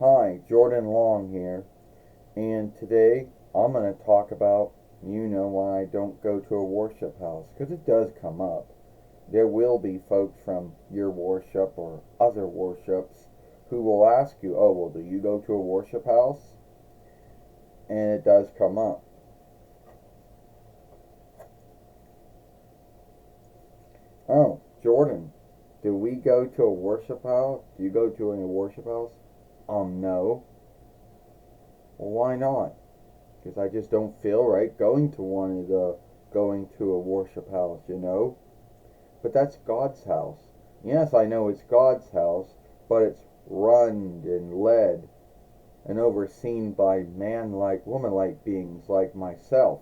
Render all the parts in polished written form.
Hi, Jordan Long here, and today I'm going to talk about, why I don't go to a worship house, because it does come up. There will be folks from your worship or other worships who will ask you, oh, well, do you go to a worship house? And it does come up. Oh, Jordan, do we go to a worship house? Do you go to any worship house? No. Well, why not? Because I just don't feel right going to a worship house. But that's God's house. Yes, I know it's God's house, but it's run and led and overseen by man-like, woman-like beings like myself.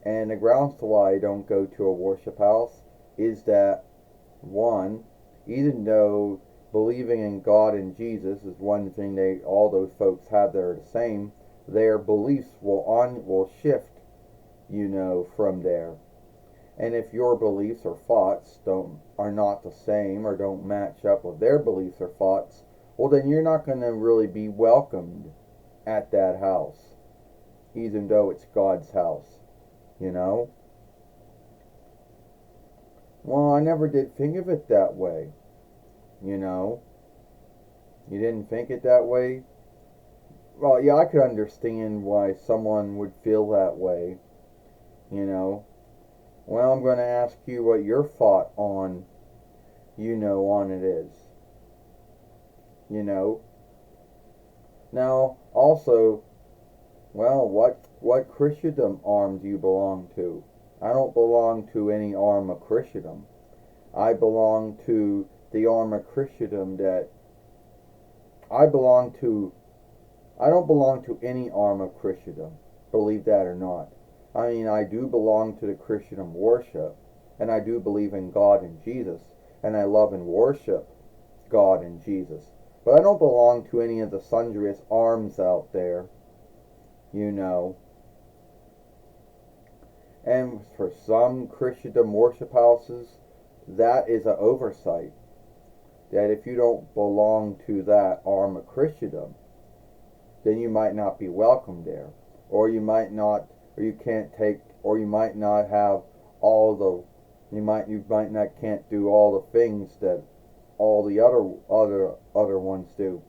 And the grounds to why I don't go to a worship house is that, one, even though believing in God and Jesus is one thing all those folks have that are the same, their beliefs will shift, from there. And if your beliefs or thoughts are not the same or don't match up with their beliefs or thoughts, well, then you're not going to really be welcomed at that house, even though it's God's house, you know? Well, I never did think of it that way, you know? You didn't think it that way? Well, yeah, I could understand why someone would feel that way, you know? Well, I'm going to ask you what your thought on it is, you know? Now, also, well, what Christendom arm do you belong to? I don't belong to any arm of Christendom. I belong to the arm of Christendom that I belong to. I don't belong to any arm of Christendom, believe that or not. I mean, I do belong to the Christendom worship, and I do believe in God and Jesus, and I love and worship God and Jesus. But I don't belong to any of the sundriest arms out there, you know. And for some Christendom worship houses, that is an oversight. That if you don't belong to that arm of Christendom, then you might not be welcome there. Or you might not, or you can't take, or you might not have all the, you might not can't do all the things that all the other ones do.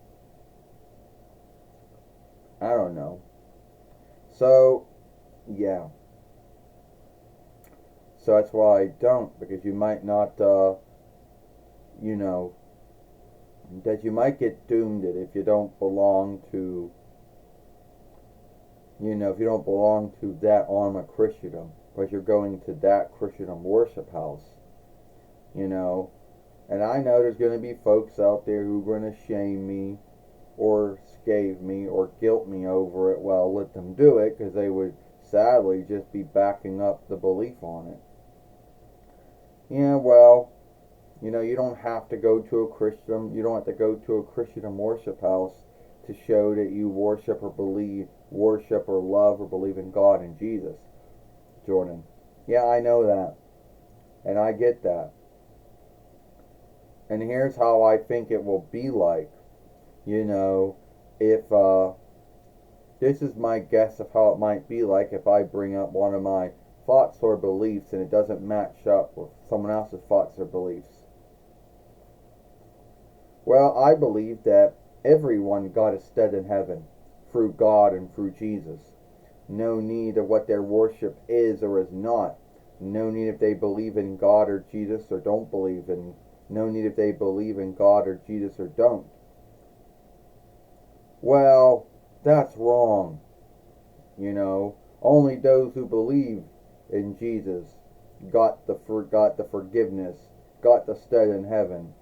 I don't know. So, yeah. So that's why I don't, because you might not, you know, that you might get doomed if you don't belong to, if you don't belong to that arm of Christendom, but you're going to that Christendom worship house, you know. And I know there's going to be folks out there who are going to shame me or scathe me or guilt me over it. Well, let them do it, because they would sadly just be backing up the belief on it. Yeah, well, you don't have to go to a Christian, you don't have to go to a Christian worship house to show that you worship or love or believe in God and Jesus, Jordan. Yeah, I know that. And I get that. And here's how I think it will be like. If, this is my guess of how it might be like if I bring up one of my thoughts or beliefs and it doesn't match up with someone else's thoughts or beliefs. Well, I believe that everyone got a stead in heaven through God and through Jesus. No need of what their worship is or is not. No need if they believe in God or Jesus or don't believe in. No need if they believe in God or Jesus or don't. Well, that's wrong. Only those who believe in Jesus got the forgiveness, got the stead in heaven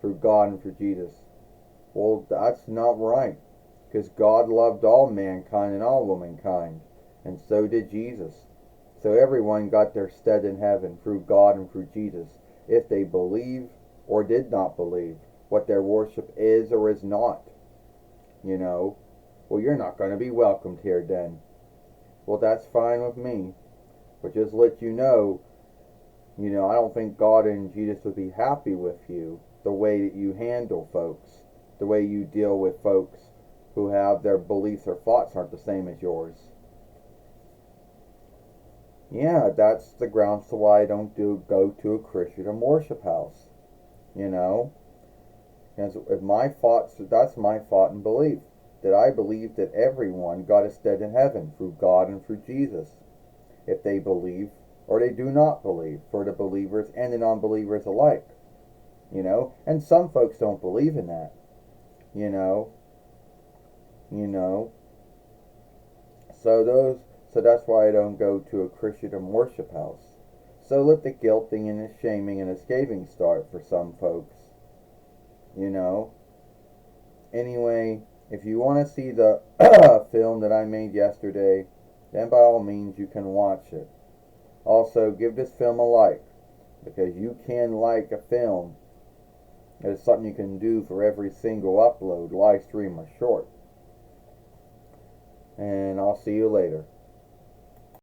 through God and through Jesus. Well, that's not right, because God loved all mankind and all womankind, and so did Jesus. So everyone got their stead in heaven through God and through Jesus, if they believe or did not believe what their worship is or is not. Well, you're not going to be welcomed here then. Well, that's fine with me, but just let I don't think God and Jesus would be happy with you, the way that you handle folks. the way you deal with folks who have their beliefs or thoughts aren't the same as yours. Yeah, that's the grounds to why I don't go to a Christian worship house. You know, and if my thoughts, that's my thought and belief, that I believe that everyone got a stead in heaven through God and through Jesus, if they believe or they do not believe, for the believers and the non-believers alike. And some folks don't believe in that. You know, you know. So that's why I don't go to a Christian worship house. So let the guilting and the shaming and the scathing start for some folks. You know. Anyway, if you want to see the film that I made yesterday, then by all means you can watch it. Also, give this film a like, because you can like a film. It's something you can do for every single upload, live stream, or short. And I'll see you later.